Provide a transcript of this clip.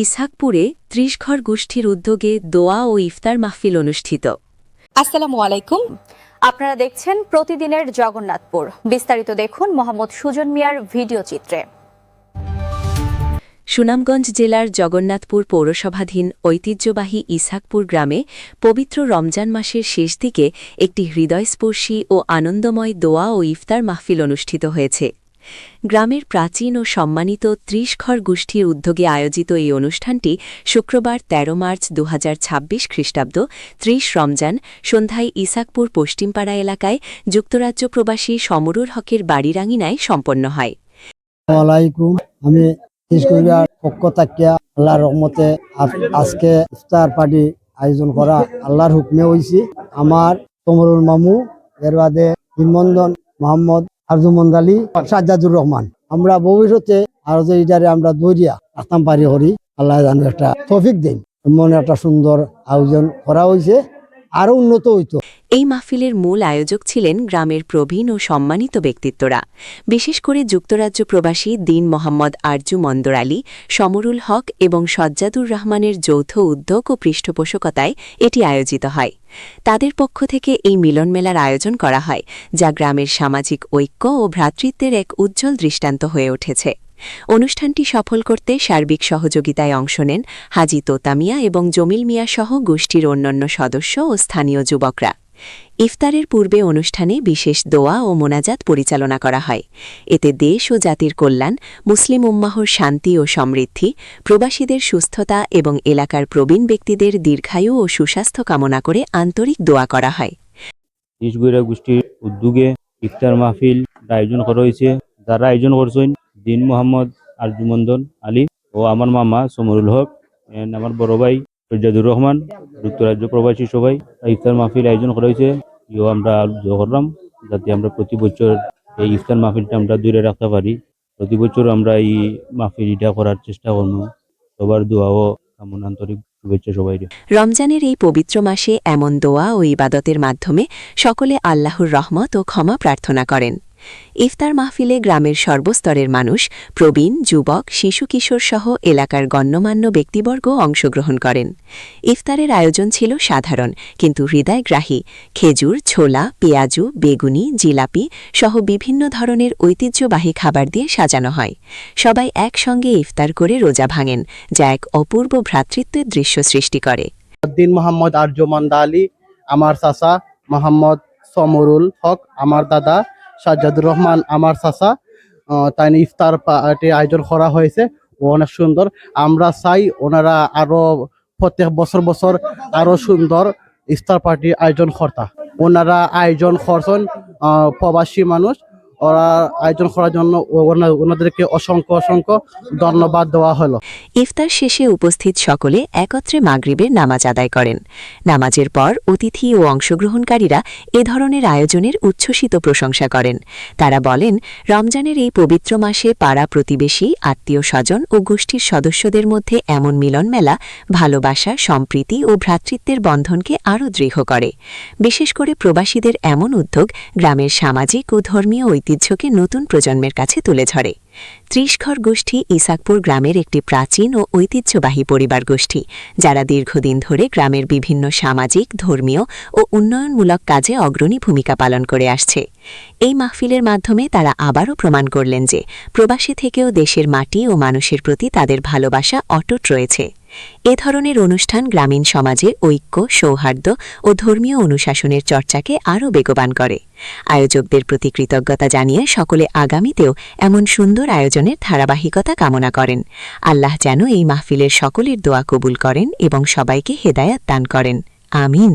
ইসহাকপুরে ৩০ ঘর গোষ্ঠীর উদ্যোগে দোয়া ও ইফতার মাহফিল অনুষ্ঠিত। আসসালামু আলাইকুম, আপনারা দেখছেন প্রতিদিনের জগন্নাথপুর। বিস্তারিত দেখুন মোহাম্মদ সুজন মিয়ার ভিডিও চিত্রে। সুনামগঞ্জ জেলার জগন্নাথপুর পৌরসভাধীন ঐতিহ্যবাহী ইসহাকপুর গ্রামে পবিত্র রমজান মাসের শেষ দিকে একটি হৃদয়স্পর্শী ও আনন্দময় দোয়া ও ইফতার মাহফিল অনুষ্ঠিত হয়েছে। গ্রামের প্রাচীন ও সম্মানিত ৩০ ঘর গোষ্ঠীর উদ্যোগে আয়োজিত এই অনুষ্ঠানটি শুক্রবার ১৩ মার্চ ২০২৬ খ্রিস্টাব্দ ৩০ রমজান সন্ধ্যায় ইসহাকপুর পশ্চিমপাড়া এলাকায় যুক্তরাজ্য প্রবাসী সমরুল হকের বাড়ির আঙিনায় সম্পন্ন হয়। আমি পক্ষ থাকিয়া আল্লাহর রহমতে আজকে ইফতার পার্টি আয়োজন করা আল্লাহর হুকমে হয়েছি। আমার সমরুল মামু, এর বাদে হিমন্দন মোহাম্মদ আরজুমন্দ আলী, সাজ্জাদুর রহমান। আমরা ভবিষ্যতে আরো যে ইটারে আমরা দৌড়িয়া আসতাম পারি করি, আল্লাহ জানো একটা তৌফিক দেন। এমন একটা সুন্দর আয়োজন করা হয়েছে, আরো উন্নত হইতো। এই মাহফিলের মূল আয়োজক ছিলেন গ্রামের প্রবীণ ও সম্মানিত ব্যক্তিত্বরা। বিশেষ করে যুক্তরাজ্য প্রবাসী দীন মোহাম্মদ আরজু মন্দর আলী, সমরুল হক এবং সজ্জাদুর রহমানের যৌথ উদ্যোগ ও পৃষ্ঠপোষকতায় এটি আয়োজিত হয়। তাদের পক্ষ থেকে এই মিলনমেলার আয়োজন করা হয়, যা গ্রামের সামাজিক ঐক্য ও ভ্রাতৃত্বের এক উজ্জ্বল দৃষ্টান্ত হয়ে উঠেছে। অনুষ্ঠানটি সফল করতে সার্বিক সহযোগিতায় অংশ নেন হাজি তোতা মিয়া এবং জমিল মিয়া সহ গোষ্ঠীর অন্যান্য সদস্য ও স্থানীয় যুবকরা। ইফতারের পূর্বে অনুষ্ঠানে বিশেষ দোয়া ও মোনাজাত পরিচালনা করা হয়। এতে দেশ ও জাতির কল্যাণ, মুসলিম উম্মাহর শান্তি ও সমৃদ্ধি, প্রবাসীদের সুস্থতা এবং এলাকার প্রবীণ ব্যক্তিদের দীর্ঘায়ু ও সুস্বাস্থ্য কামনা করে আন্তরিক দোয়া করা হয়। ইসগুইরা গোষ্ঠীর উদ্যোগে ইফতার মাহফিল আয়োজন করা হয়েছে। যারা আয়োজন করছেন দীন মোহাম্মদ আরজুমন্দন আলী ও আমার মামা সমরুল হক, আমার বড় ভাই সজ্জাদুর রহমান, যুক্তরাজ্য প্রবাসী সবাই ইফতার মাহফিল আয়োজন করা হয়েছে। আমরা করলাম যাতে আমরা প্রতি বছর এই ইফতার মাহফিলটা আমরা দূরে রাখতে পারি। প্রতি বছর আমরা এই মাহফিলটা করার চেষ্টা করব। সবার দোয়া ও কামনা, আন্তরিক শুভেচ্ছা সবাই। রমজানের এই পবিত্র মাসে এমন দোয়া ও ইবাদতের মাধ্যমে সকলে আল্লাহর রহমত ও ক্ষমা প্রার্থনা করেন। ইফতার মাহফিলে গ্রামের সর্বস্তরের মানুষ, প্রবীণ, যুবক, শিশু কিশোর সহ এলাকার গণ্যমান্য ব্যক্তিবর্গ অংশগ্রহণ করেন। ইফতারের আয়োজন ছিল সাধারণ কিন্তু হৃদয়গ্রাহী। খেজুর, ছোলা, পেঁয়াজু, বেগুনি, জিলাপি সহ বিভিন্ন ধরনের ঐতিহ্যবাহী খাবার দিয়ে সাজানো হয়। সবাই একসঙ্গে ইফতার করে রোজা ভাঙেন, যা এক অপূর্ব ভ্রাতৃত্বের দৃশ্য সৃষ্টি করে। দীন মোহাম্মদ আরজুমন্দ আলী, আমার চাচা মোহাম্মদ সমরুল হক, আমার দাদা সাজ্জাদুর রহমান, আমার চাচা, তাই ইফতার পার্টি আয়োজন করা হয়েছে। অনেক সুন্দর। আমরা চাই ওনারা আরো প্রত্যেক বছর আরো সুন্দর ইফতার পার্টি আয়োজন করতা। ওনারা আয়োজন করছেন প্রবাসী মানুষ, ওরা আয়োজন করার জন্য ওনাদেরকে অসংখ্য ধন্যবাদ দেওয়া হলো। ইফতার শেষে উপস্থিত সকলে একত্রে মাগরিবের নামাজ আদায় করেন। নামাজের পর অতিথি ও অংশগ্রহণকারীরা এ ধরনের আয়োজনের উচ্ছ্বসিত প্রশংসা করেন। তারা বলেন, রমজানের এই পবিত্র মাসে পাড়া প্রতিবেশী, আত্মীয় স্বজন ও গোষ্ঠীর সদস্যদের মধ্যে এমন মিলন মেলা ভালোবাসা, সম্প্রীতি ও ভ্রাতৃত্বের বন্ধনকে আরও দৃঢ় করে। বিশেষ করে প্রবাসীদের এমন উদ্যোগ গ্রামের সামাজিক ও ধর্মীয় ঐতিহ্যকে নতুন প্রজন্মের কাছে তুলে ধরে। ৩০ ঘর গোষ্ঠী ইসহাকপুর গ্রামের একটি প্রাচীন ও ঐতিহ্যবাহী পরিবার গোষ্ঠী, যারা দীর্ঘদিন ধরে গ্রামের বিভিন্ন সামাজিক, ধর্মীয় ও উন্নয়নমূলক কাজে অগ্রণী ভূমিকা পালন করে আসছে। এই মাহফিলের মাধ্যমে তারা আবারও প্রমাণ করলেন যে প্রবাসী থেকেও দেশের মাটি ও মানুষের প্রতি তাদের ভালোবাসা অটুট রয়েছে। এ ধরনের অনুষ্ঠান গ্রামীণ সমাজে ঐক্য, সৌহার্দ্য ও ধর্মীয় অনুশাসনের চর্চাকে আরও বেগবান করে। আয়োজকদের প্রতি কৃতজ্ঞতা জানিয়ে সকলে আগামীতেও এমন সুন্দর আয়োজনের ধারাবাহিকতা কামনা করেন। আল্লাহ যেন এই মাহফিলের সকলের দোয়া কবুল করেন এবং সবাইকে হেদায়াত দান করেন। আমিন।